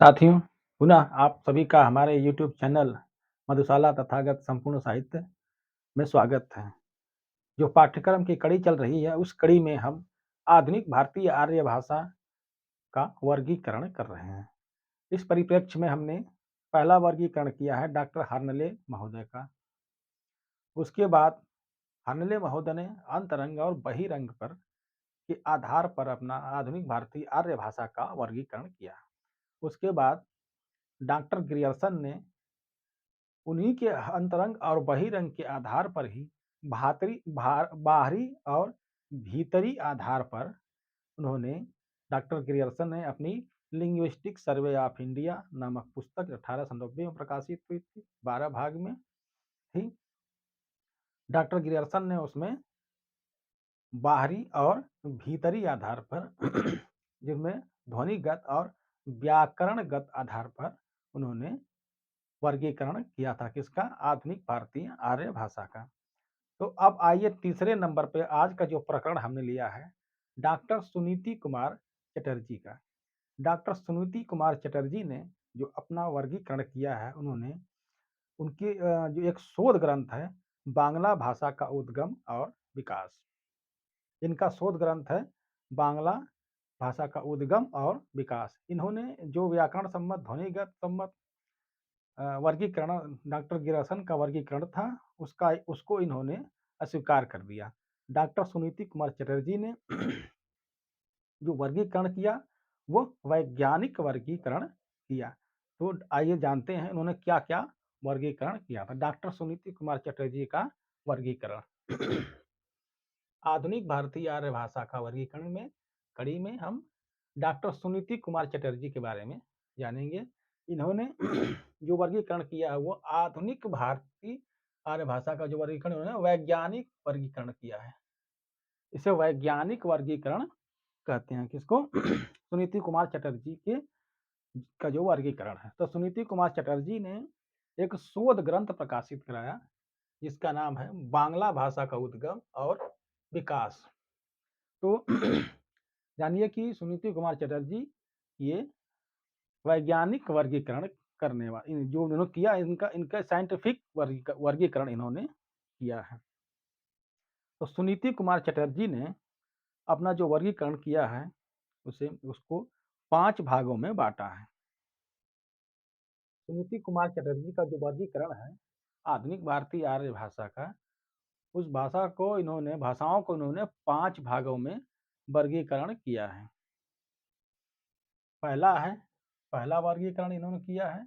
साथियों, पुनः आप सभी का हमारे यूट्यूब चैनल मधुशाला तथागत संपूर्ण साहित्य में स्वागत है। जो पाठ्यक्रम की कड़ी चल रही है, उस कड़ी में हम आधुनिक भारतीय आर्य भाषा का वर्गीकरण कर रहे हैं। इस परिप्रेक्ष्य में हमने पहला वर्गीकरण किया है डॉक्टर हर्नले महोदय का। उसके बाद हर्नले महोदय ने अंतरंग और बहिरंग पर के आधार पर अपना आधुनिक भारतीय आर्य भाषा का वर्गीकरण किया। उसके बाद डॉक्टर ग्रियर्सन ने उन्हीं के अंतरंग और बहिरंग के आधार पर ही बाहरी और भीतरी आधार पर उन्होंने डॉक्टर ग्रियर्सन ने अपनी लिंग्विस्टिक सर्वे ऑफ इंडिया नामक पुस्तक 1890 में प्रकाशित हुई थी, 12 भाग में थी। डॉक्टर ग्रियर्सन ने उसमें बाहरी और भीतरी आधार पर जिसमें ध्वनिगत और व्याकरणगत आधार पर उन्होंने वर्गीकरण किया था किसका? आधुनिक भारतीय आर्य भाषा का। तो अब आइए तीसरे नंबर पे आज का जो प्रकरण हमने लिया है डॉक्टर सुनीति कुमार चटर्जी का। डॉक्टर सुनीति कुमार चटर्जी ने जो अपना वर्गीकरण किया है, उन्होंने उनके जो एक शोध ग्रंथ है बांग्ला भाषा का उद्गम और विकास। इनका शोध ग्रंथ है बांग्ला भाषा का उद्गम और विकास। इन्होंने जो व्याकरण सम्मत ध्वनिगत सम्मत वर्गीकरण डॉक्टर गिरासन का वर्गीकरण था, उसको इन्होंने अस्वीकार कर दिया। डॉक्टर सुनीति कुमार चटर्जी ने जो वर्गीकरण किया वो वैज्ञानिक वर्गीकरण किया। तो आइए जानते हैं उन्होंने क्या क्या वर्गीकरण किया था। डॉक्टर सुनीति कुमार चटर्जी का वर्गीकरण आधुनिक भारतीय आर्य भाषा का वर्गीकरण में कड़ी में हम डॉक्टर सुनीति कुमार चटर्जी के बारे में जानेंगे। इन्होंने जो वर्गीकरण किया है वो आधुनिक भारतीय आर्य भाषा का जो वर्गीकरण उन्होंने वैज्ञानिक वर्गीकरण किया है। इसे वैज्ञानिक वर्गीकरण कहते हैं। किसको? सुनीति कुमार चटर्जी के का जो वर्गीकरण है। तो सुनीति कुमार चटर्जी ने एक शोध ग्रंथ प्रकाशित कराया जिसका नाम है बांग्ला भाषा का उद्गम और विकास। तो जानिए कि सुनीति कुमार चटर्जी ये वैज्ञानिक वर्गीकरण करने वाले जो उन्होंने किया इनका इनका साइंटिफिक वर्गीकरण इन्होंने किया है। तो सुनीति कुमार चटर्जी ने अपना जो वर्गीकरण किया है उसको 5 भागों में बांटा है। सुनीति कुमार चटर्जी का जो वर्गीकरण है आधुनिक भारतीय आर्य भाषा का, उस भाषाओं को इन्होंने 5 भागों में वर्गीकरण किया है। पहला वर्गीकरण इन्होंने किया है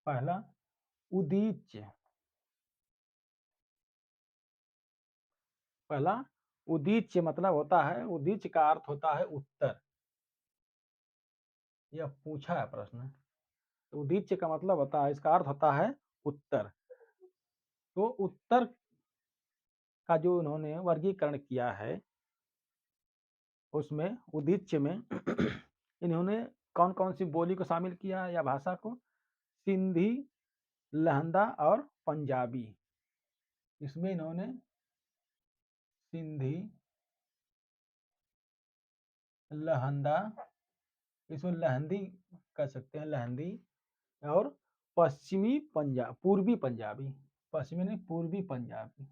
पहला उदीच्य। पहला उदीच्य मतलब होता है, उदीच्य का अर्थ होता है उत्तर। यह पूछा है प्रश्न। तो उदीच्य का मतलब होता है, इसका अर्थ होता है उत्तर। तो उत्तर का जो उन्होंने वर्गीकरण किया है उसमें उदीच्य में इन्होंने कौन कौन सी बोली को शामिल किया है या भाषा को? सिंधी, लहंदा और पंजाबी। इसमें इन्होंने सिंधी, लहंदा, इसमें लहंदी कह सकते हैं, लहंदी और पूर्वी पंजाबी। पश्चिमी नहीं, पूर्वी पंजाबी।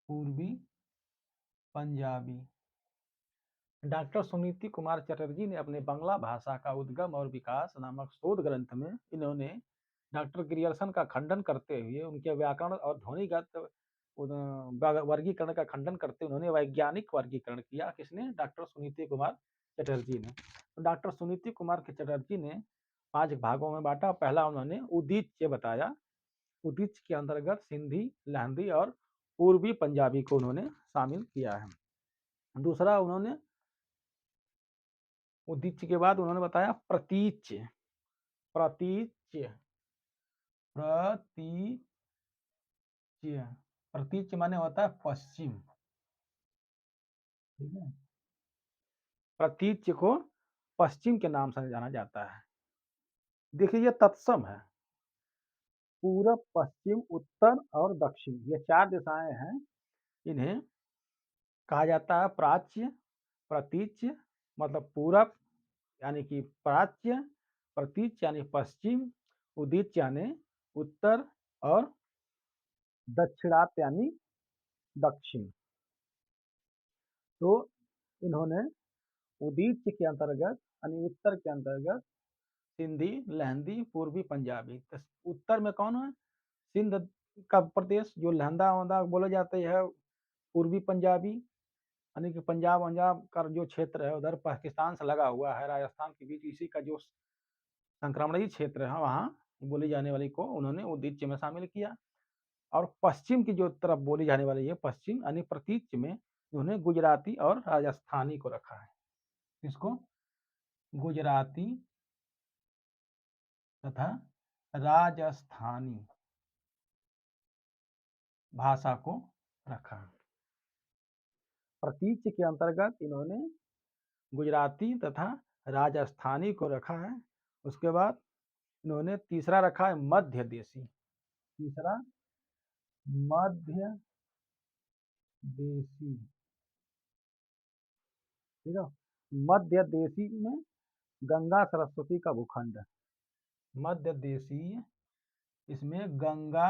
पूर्वी पंजाबी। डॉक्टर सुनीति कुमार चटर्जी ने अपने बांग्ला भाषा का उद्गम और विकास नामक शोध ग्रंथ में इन्होंने डॉक्टर ग्रियर्सन का खंडन करते हुए उनके व्याकरण और ध्वनिगत वर्गीकरण का खंडन करते उन्होंने वैज्ञानिक वर्गीकरण किया। किसने? डॉक्टर सुनीति कुमार चटर्जी ने। तो डॉक्टर सुनीति कुमार चटर्जी ने 5 भागों में बांटा। पहला उन्होंने उदीच्य बताया। उदीच्य के अंतर्गत सिंधी, लहंदी और पूर्वी पंजाबी को उन्होंने शामिल किया है। दूसरा उन्होंने उदीच्य के बाद उन्होंने बताया प्रतीच्य। प्रतीच्य प्रतीच्य प्रतीच्य माने होता है पश्चिम। ठीक है, प्रतीच्य को पश्चिम के नाम से जाना जाता है। देखिए ये तत्सम है। पूरब, पश्चिम, उत्तर और दक्षिण, ये 4 दिशाएं हैं। इन्हें कहा जाता है प्राच्य, प्रतीच्य मतलब पूरब यानी कि प्राच्य, प्रतीच्य यानी पश्चिम, उदिच यानी उत्तर और दक्षिणात यानी दक्षिण। तो इन्होंने उदीच के अंतर्गत यानी उत्तर के अंतर्गत सिंधी, लहंदी, पूर्वी पंजाबी। तो उत्तर में कौन है? सिंध का प्रदेश जो लहंदा वहंदा बोले जाते हैं, पूर्वी पंजाबी यानी कि पंजाब वंजाब का जो क्षेत्र है उधर पाकिस्तान से लगा हुआ है, राजस्थान के बीच इसी का जो संक्रमणीय क्षेत्र है वहाँ बोली जाने वाली को उन्होंने उदीच्य में शामिल किया। और पश्चिम की जो तरफ बोली जाने वाली है पश्चिम यानी प्रतीच्य में उन्होंने गुजराती और राजस्थानी को रखा है। इसको गुजराती तथा राजस्थानी भाषा को रखा। प्रतीच्य के अंतर्गत इन्होंने गुजराती तथा राजस्थानी को रखा है। उसके बाद इन्होंने तीसरा रखा है मध्य देशी। तीसरा मध्य देशी, ठीक है। मध्य देशी में गंगा सरस्वती का भूखंड है। मध्य देशी इसमें गंगा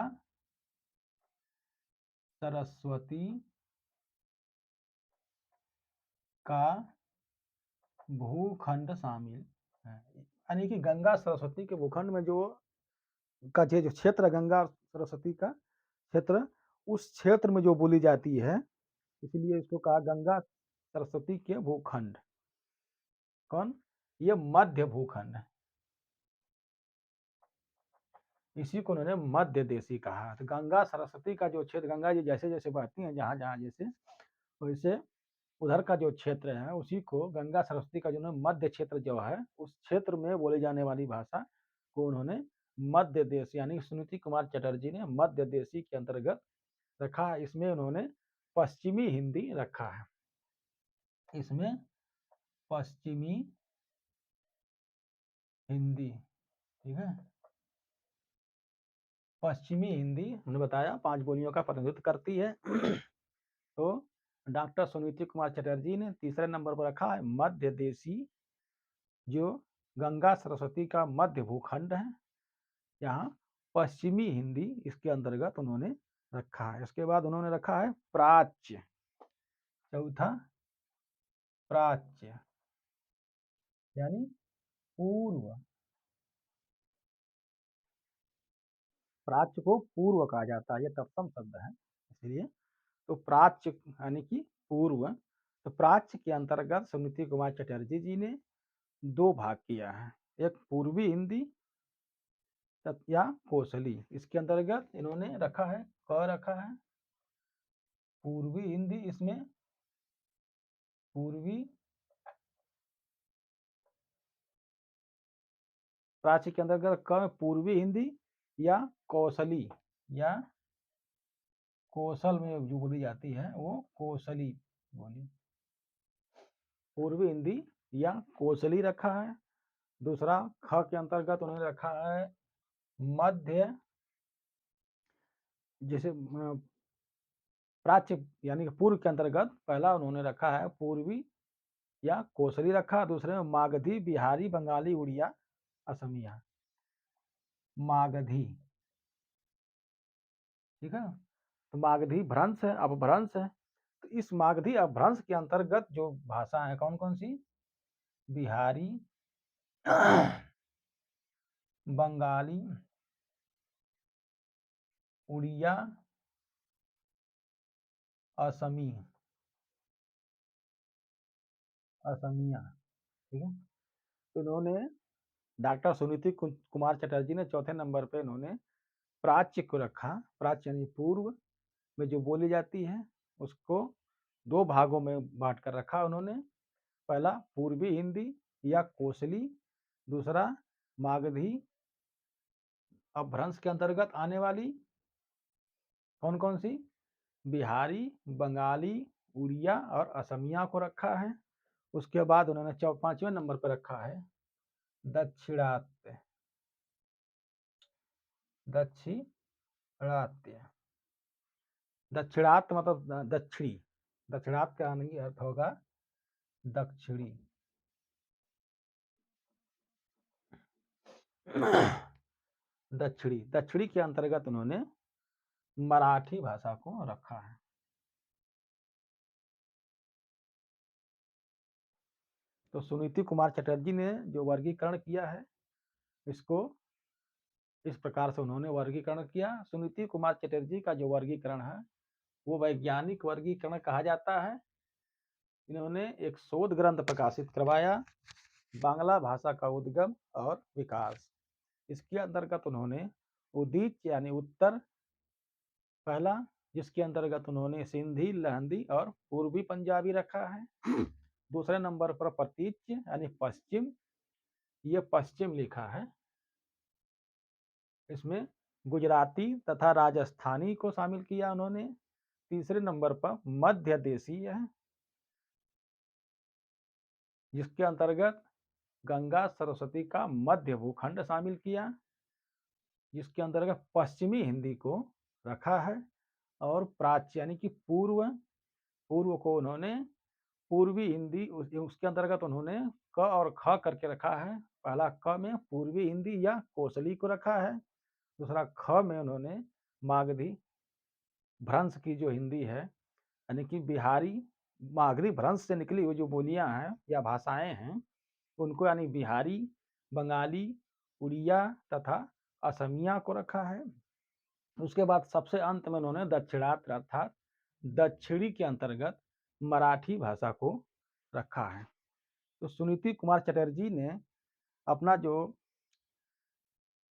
सरस्वती का भूखंड शामिल है। यानी कि गंगा सरस्वती के भूखंड में जो का जो क्षेत्र गंगा सरस्वती का क्षेत्र, उस क्षेत्र में जो बोली जाती है, इसलिए इसको कहा गंगा सरस्वती के भूखंड। कौन? ये मध्य भूखंड है, इसी को उन्होंने मध्य देशी कहा। तो गंगा सरस्वती का जो क्षेत्र, गंगा जी जैसे जैसे बहती हैं जहाँ जहाँ जैसे, वैसे उधर का जो क्षेत्र है उसी को गंगा सरस्वती का जो मध्य क्षेत्र जो है उस क्षेत्र में बोली जाने वाली भाषा को उन्होंने मध्य देशी यानी सुनीति कुमार चटर्जी ने मध्य देशी के अंतर्गत रखा। इसमें उन्होंने पश्चिमी हिंदी रखा है। इसमें पश्चिमी हिंदी, ठीक है। पश्चिमी हिंदी उन्होंने बताया 5 बोलियों का प्रतिनिधित्व करती है। तो डॉक्टर सुनीति कुमार चटर्जी ने तीसरे नंबर पर रखा है मध्य देशी, जो गंगा सरस्वती का मध्य भूखंड है। यहाँ पश्चिमी हिंदी इसके अंतर्गत उन्होंने रखा है। इसके बाद उन्होंने रखा है प्राच्य। चौथा प्राच्य यानी पूर्व। प्राच्य को पूर्व कहा जाता है, यह तत्सम शब्द है इसलिए। तो प्राच्य यानी कि पूर्व। तो प्राच्य के अंतर्गत सुनीति कुमार चटर्जी जी ने 2 भाग किया है, एक पूर्वी हिंदी या कोसली। इसके अंतर्गत इन्होंने रखा है रखा है पूर्वी हिंदी। इसमें पूर्वी प्राच्य के अंतर्गत पूर्वी हिंदी या कौशली या कौशल में जो बोली जाती है वो कौशली बोली, पूर्वी हिंदी या कौशली रखा है। दूसरा ख के अंतर्गत उन्होंने रखा है मध्य, जैसे प्राच्य यानी कि पूर्व के अंतर्गत पहला उन्होंने रखा है पूर्वी या कौशली रखा। दूसरे में मागधी, बिहारी, बंगाली, उड़िया, असमिया। मागधी, ठीक है। तो मागधी भ्रंश है, अपभ्रंश है। तो इस मागधी अपभ्रंश के अंतर्गत जो भाषा है कौन कौन सी? बिहारी, बंगाली, उड़िया, असमी, असमिया, ठीक है। तो इन्होंने डॉक्टर सुनीति कुमार चटर्जी ने चौथे नंबर पे इन्होंने प्राच्य को रखा। प्राच्य यानी पूर्व में जो बोली जाती है उसको 2 भागों में बांट कर रखा उन्होंने। पहला पूर्वी हिंदी या कोसली, दूसरा मागधी अपभ्रंश के अंतर्गत आने वाली कौन कौन सी? बिहारी, बंगाली, उड़िया और असमिया को रखा है। उसके बाद उन्होंने 5वें नंबर पर रखा है दक्षिणात्य। दक्षिणात्य, दक्षिणात्य मतलब दक्षिणी। दक्षिणात्य का नहीं अर्थ होगा दक्षिणी। दक्षिणी दक्षिणी के अंतर्गत उन्होंने मराठी भाषा को रखा है। तो सुनीति कुमार चटर्जी ने जो वर्गीकरण किया है, इसको इस प्रकार से उन्होंने वर्गीकरण किया। सुनीति कुमार चटर्जी का जो वर्गीकरण है, वो वैज्ञानिक वर्गीकरण कहा जाता है। इन्होंने एक शोध ग्रंथ प्रकाशित करवाया, बांग्ला भाषा का उद्गम और विकास। इसके अंतर्गत उन्होंने उदीच यानी उत्तर पहला, जिसके अंतर्गत उन्होंने सिंधी, लहंदी और पूर्वी पंजाबी रखा है। दूसरे नंबर पर प्रतीच यानी पश्चिम, ये पश्चिम लिखा है। इसमें गुजराती तथा राजस्थानी को शामिल किया उन्होंने। तीसरे नंबर पर मध्य देशीय है, जिसके अंतर्गत गंगा सरस्वती का मध्य भूखंड शामिल किया, जिसके अंतर्गत पश्चिमी हिंदी को रखा है। और प्राच्य यानी कि पूर्व, पूर्व को उन्होंने पूर्वी हिंदी, उसके अंतर्गत उन्होंने क और ख करके रखा है। पहला क में पूर्वी हिंदी या कोसली को रखा है। दूसरा ख में उन्होंने मागधी भ्रंश की जो हिंदी है, यानी कि बिहारी मागधी भ्रंश से निकली हुई जो बोलियां हैं या भाषाएं हैं, उनको यानी बिहारी, बंगाली, उड़िया तथा असमिया को रखा है। उसके बाद सबसे अंत में उन्होंने दक्षिणात्य अर्थात दक्षिणी के अंतर्गत मराठी भाषा को रखा है। तो सुनीति कुमार चटर्जी ने अपना जो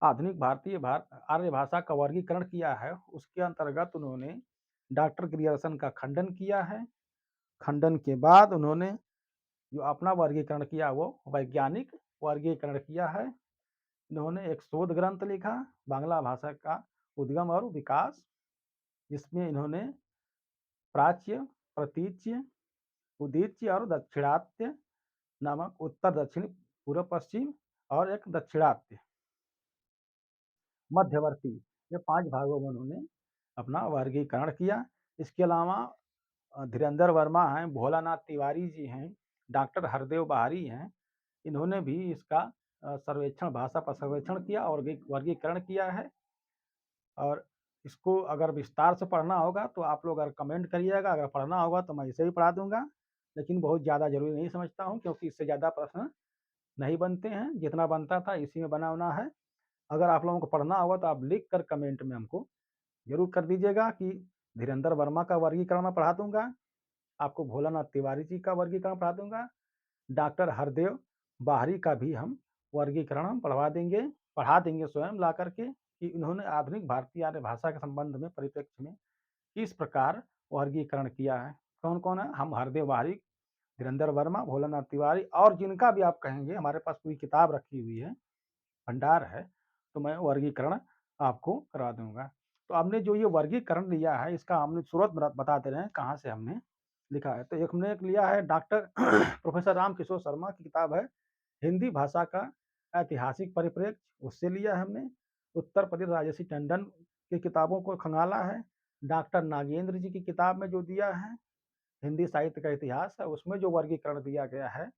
आधुनिक भारतीय आर्य भाषा का वर्गीकरण किया है, उसके अंतर्गत उन्होंने डॉक्टर ग्रियर्सन का खंडन किया है। खंडन के बाद उन्होंने जो अपना वर्गीकरण किया वो वैज्ञानिक वर्गीकरण किया है। इन्होंने एक शोध ग्रंथ लिखा, बांग्ला भाषा का उद्गम और विकास, जिसमें इन्होंने प्राच्य, प्रतीच्य, उदीच्य और दक्षिणात्य नामक उत्तर दक्षिण पूर्व पश्चिम और एक दक्षिणात्य मध्यवर्ती, ये 5 भागों में उन्होंने अपना वर्गीकरण किया। इसके अलावा धीरेन्द्र वर्मा हैं, भोलानाथ तिवारी जी हैं, डॉक्टर हरदेव बहारी हैं, इन्होंने भी इसका सर्वेक्षण, भाषा पर सर्वेक्षण किया और वर्गीकरण किया है। और इसको अगर विस्तार से पढ़ना होगा तो आप लोग अगर कमेंट करिएगा, अगर पढ़ना होगा तो मैं इसे भी पढ़ा दूंगा, लेकिन बहुत ज़्यादा जरूरी नहीं समझता हूँ, क्योंकि इससे ज़्यादा प्रश्न नहीं बनते हैं। जितना बनता था इसी में बना होना है। अगर आप लोगों को पढ़ना होगा तो आप लिख कर कमेंट में हमको जरूर कर दीजिएगा कि धीरेन्द्र वर्मा का वर्गीकरण मैं पढ़ा दूंगा, आपको भोलानाथ तिवारी जी का वर्गीकरण पढ़ा दूंगा, डॉक्टर हरदेव बाहरी का भी हम वर्गीकरण हम पढ़ा देंगे स्वयं ला करके, कि इन्होंने आधुनिक भारतीय आर्य भाषा के संबंध में परिप्रेक्ष्य में किस प्रकार वर्गीकरण किया है। कौन कौन है? हम हरदेव बाहरी, धीरेन्द्र वर्मा, भोलानाथ तिवारी, और जिनका भी आप कहेंगे, हमारे पास पूरी किताब रखी हुई है, भंडार है, तो मैं वर्गीकरण आपको करा दूंगा। तो हमने जो ये वर्गीकरण लिया है, इसका हमने स्रोत बता दे रहे हैं कहाँ से हमने लिखा है। तो एक हमने एक लिया है डॉक्टर प्रोफेसर रामकिशोर शर्मा की किताब है हिंदी भाषा का ऐतिहासिक परिप्रेक्ष्य, उससे लिया है हमने। उत्तर प्रदेश राजर्षि टंडन की किताबों को खंगाला है। डॉक्टर नागेंद्र जी की किताब में जो दिया है हिंदी साहित्य का इतिहास है, उसमें जो वर्गीकरण दिया गया है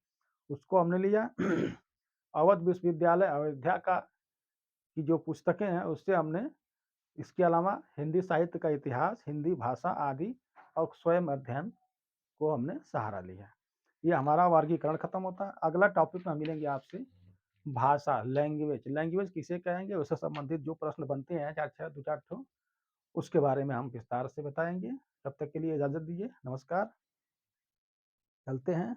उसको हमने लिया। अवध विश्वविद्यालय अयोध्या का की जो पुस्तकें हैं उससे हमने, इसके अलावा हिंदी साहित्य का इतिहास, हिंदी भाषा आदि और स्वयं अध्ययन को हमने सहारा लिया। ये हमारा वर्गीकरण खत्म होता है। अगला टॉपिक में मिलेंगे आपसे भाषा, लैंग्वेज। लैंग्वेज किसे कहेंगे, उससे संबंधित जो प्रश्न बनते हैं 4 ठो, उसके बारे में हम विस्तार से बताएंगे। तब तक के लिए इजाजत दीजिए, नमस्कार, चलते हैं।